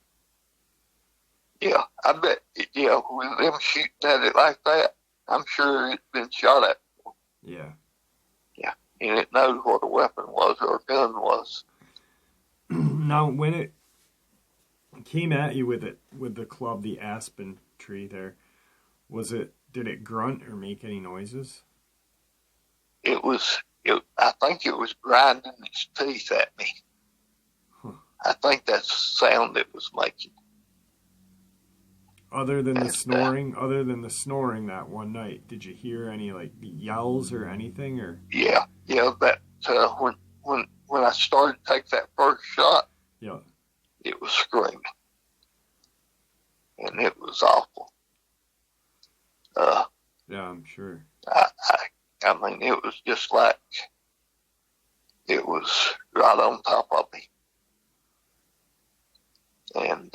Yeah, I bet. Yeah, with them shooting at it like that, I'm sure it's been shot at. Yeah. Yeah, and it knows what a weapon was or a gun was. Now, when it came at you with the club, the aspen tree there, did it grunt or make any noises? I think it was grinding its teeth at me. Huh. I think that's the sound it was making. Other than the snoring that one night, did you hear any like yells or anything? Or Yeah, that when I started to take that first shot, yeah, it was screaming, and it was awful. yeah, I'm sure. I mean, it was just like it was right on top of me, and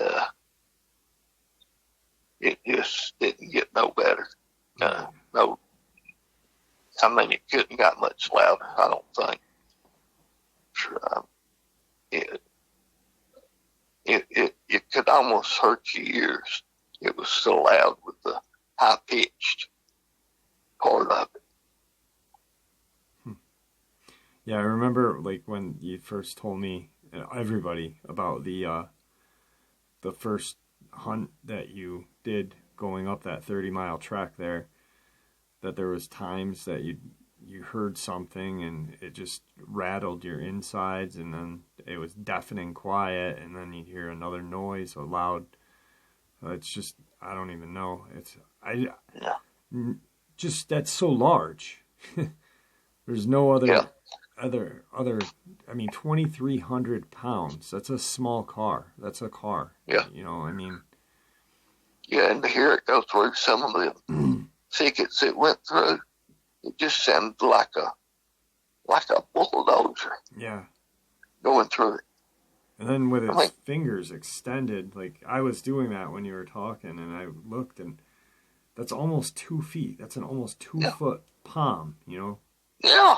it just didn't get no better. No, I mean, it couldn't got much louder. I don't think. It could almost hurt your ears. It was so loud with the high pitched part of it. Yeah, I remember like when you first told me, everybody, about the first hunt that you did going up that 30-mile trek there, that there was times that you heard something and it just rattled your insides, and then it was deafening quiet, and then you'd hear another noise, a loud. It's just, I don't even know. Just that's so large. There's no other. Yeah. I mean, 2,300 pounds. That's a small car. That's a car. Yeah. You know, I mean. Yeah, and to hear it go through some of the thickets it went through, it just sounded like a bulldozer. Yeah. Going through it. And then with its fingers extended, like I was doing that when you were talking, and I looked, and that's almost 2 feet. That's an almost 2-foot palm, you know? Yeah.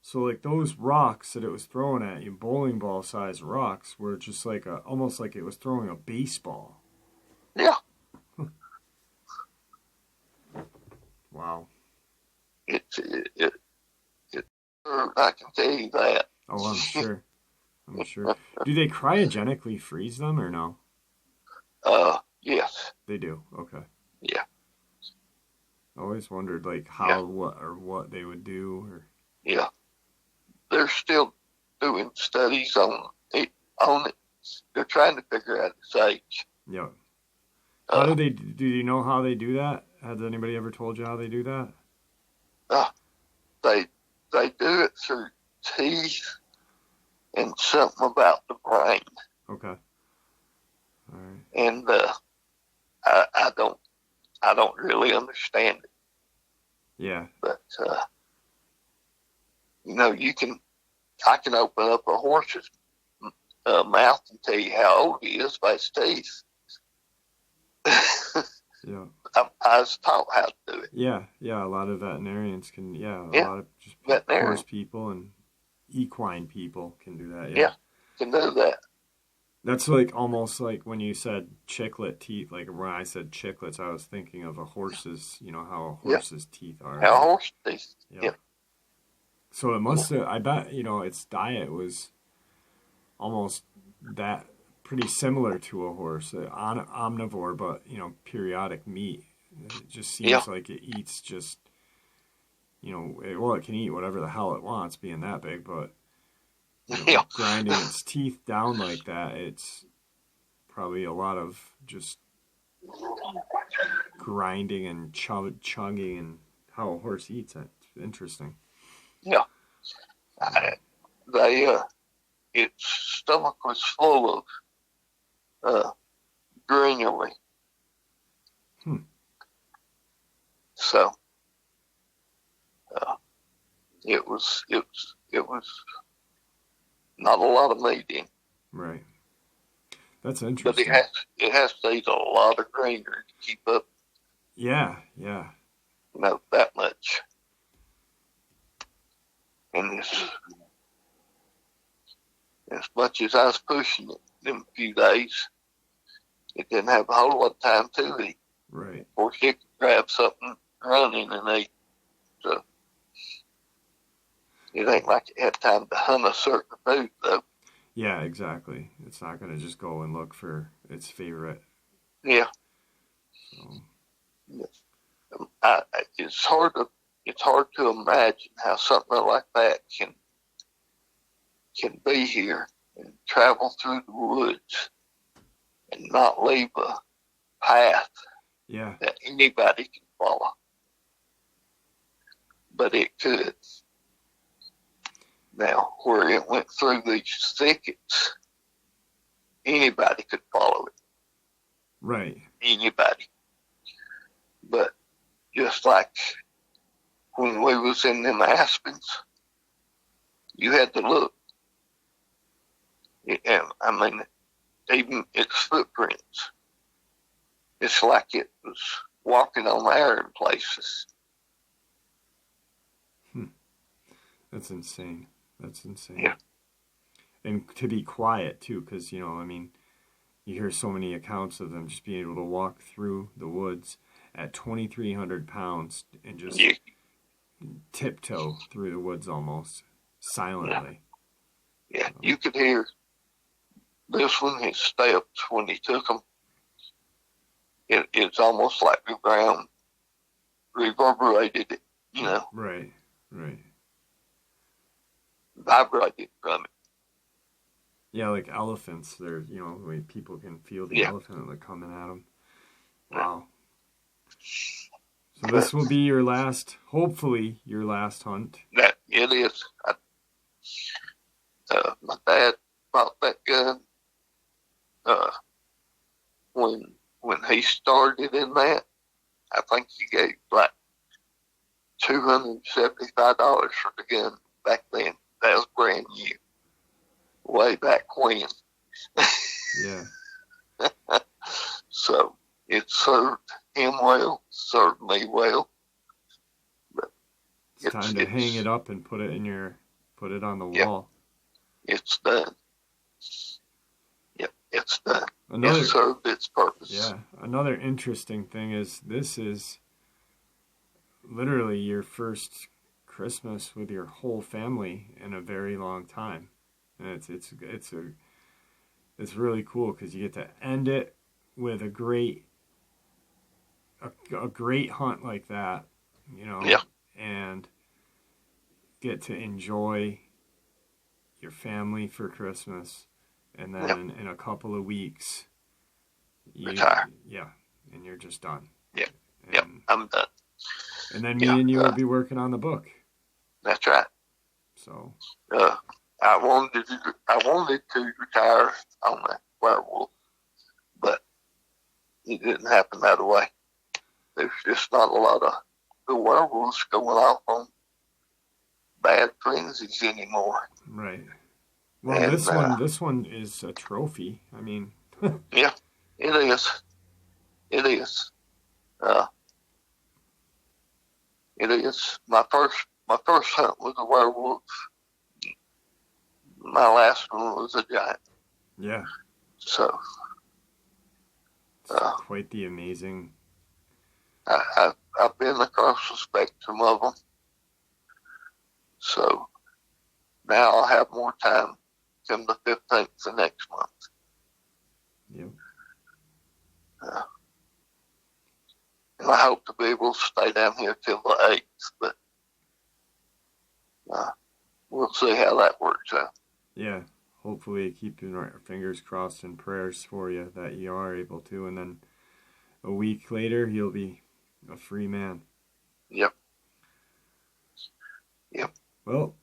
So like those rocks that it was throwing at you, bowling ball sized rocks, were just like almost like it was throwing a baseball. Yeah. Wow. I can tell you that. Oh, I'm sure. I'm sure. Do they cryogenically freeze them or no? Yes. They do. Okay. Yeah. I always wondered like how, what they would do. Or. Yeah. They're still doing studies on it. They're trying to figure out its age. Yeah. How do you know how they do that? Has anybody ever told you how they do that? They do it through teeth and something about the brain. Okay. All right. And I don't really understand it. Yeah. But you know, I can open up a horse's mouth and tell you how old he is by his teeth. Yeah. I was taught how to do it. Yeah. A lot of veterinarians can. A lot of just horse people and equine people can do that. Yeah, can do that. That's like almost like when you said chiclet teeth. Like when I said chiclets, I was thinking of a horse's. You know how a horse's teeth are. How horse teeth. Yeah. So it must have. I bet its diet was almost that. Pretty similar to a horse, omnivore, but periodic meat. It just seems like it eats just, it can eat whatever the hell it wants, being that big, but grinding its teeth down like that, it's probably a lot of just grinding and chugging and how a horse eats. That's interesting. Yeah, its stomach was full of granule. So it was not a lot of meat in. Right. That's interesting. But it has to eat a lot of greenery to keep up. Yeah. That much. And as much as I was pushing it them few days, it didn't have a whole lot of time to eat. Right. Of course, it could grab something running and eat. So it ain't like it had time to hunt a certain food, though. Yeah, exactly. It's not going to just go and look for its favorite. Yeah. So. It's hard to imagine how something like that can be here and travel through the woods and not leave a path that anybody can follow. But it could. Now, where it went through these thickets, anybody could follow it. Right. Anybody. But just like when we was in them aspens, you had to look. I mean, even its footprints, it's like it was walking on air in places. That's insane. Yeah. And to be quiet, too, because, you hear so many accounts of them just being able to walk through the woods at 2,300 pounds and just tiptoe through the woods almost silently. Yeah, you could hear this one, his steps, when he took them. It's almost like the ground reverberated it, Right. Vibrated from it. Yeah, like elephants. They're, when people can feel the elephant and they're coming at them. Wow. So this will be hopefully your last hunt. That it is. dad bought that gun, uh, when he started in that, I think he gave like $275 for the gun back then. That was brand new, way back when. Yeah. So it served him well, served me well. But It's time to hang it up and put it on the wall. It's done. Yep, it's done. It served its purpose. Yeah. Another interesting thing is this is literally your first Christmas with your whole family in a very long time. And it's really cool because you get to end it with a great hunt like that, Yeah. and get to enjoy your family for Christmas, and then in a couple of weeks you retire. Yeah, and you're just done. Yeah. And, I'm done. And then me and you will be working on the book. That's right. So I wanted to retire on that werewolf, but it didn't happen that way. There's just not a lot of the werewolves going off on bad frenzies anymore. Right. Well, and this one is a trophy. I mean, yeah, it is. It is. It is. My first hunt was a werewolf. My last one was a giant. Yeah. So, quite the amazing. I've been across the spectrum of them. So now I'll have more time come the 15th of next month. Yep. And I hope to be able to stay down here till the 8th, but we'll see how that works out. Yeah, hopefully keeping our fingers crossed and prayers for you that you are able to, and then a week later you'll be a free man. Yep. Well,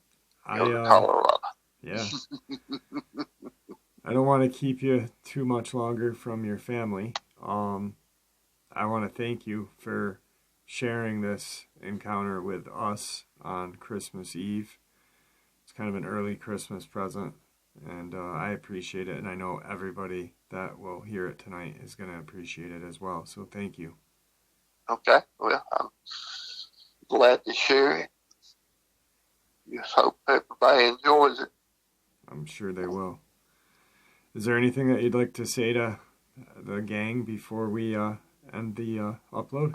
Colorado. Yeah. I don't want to keep you too much longer from your family. I want to thank you for sharing this encounter with us on Christmas Eve. It's kind of an early Christmas present, and I appreciate it, and I know everybody that will hear it tonight is going to appreciate it as well, so thank you. Okay, well, I'm glad to share it. Just hope everybody enjoys it. I'm sure they will. Is there anything that you'd like to say to the gang before we end the upload?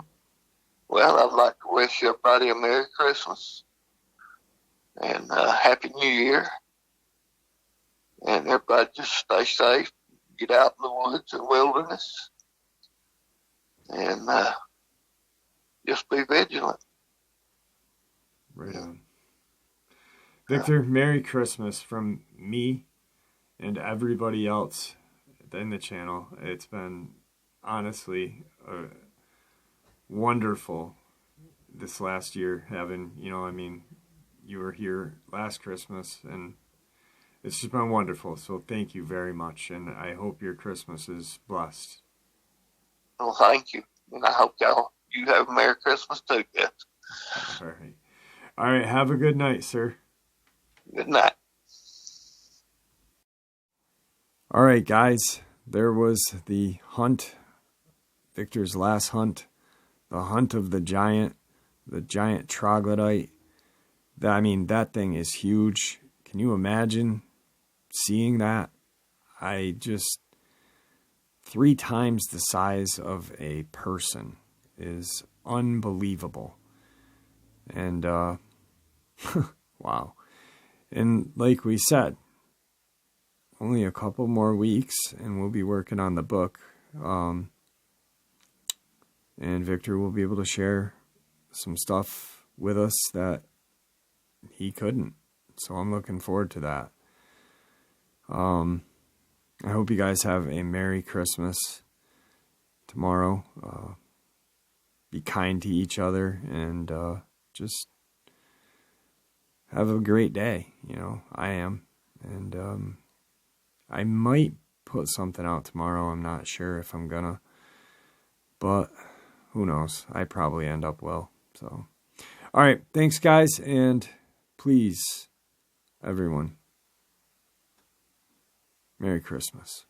Well, I'd like to wish everybody a Merry Christmas and Happy New Year. And everybody just stay safe, get out in the woods and wilderness, and just be vigilant. Right on. Victor, Merry Christmas from me and everybody else in the channel. It's been honestly wonderful this last year having, you were here last Christmas and it's just been wonderful. So thank you very much. And I hope your Christmas is blessed. Well, thank you. And I hope you have a Merry Christmas too, guys. All right. All right. Have a good night, sir. Good night. All right, guys. There was the hunt, Victor's last hunt, the hunt of the giant troglodyte. That thing is huge. Can you imagine seeing that? 3 times the size of a person is unbelievable. And, wow. And like we said, only a couple more weeks and we'll be working on the book. And Victor will be able to share some stuff with us that he couldn't. So I'm looking forward to that. I hope you guys have a Merry Christmas tomorrow. Be kind to each other and just have a great day. I am. And I might put something out tomorrow. I'm not sure if I'm gonna, but who knows? I probably end up well. So, all right. Thanks, guys. And please, everyone, Merry Christmas.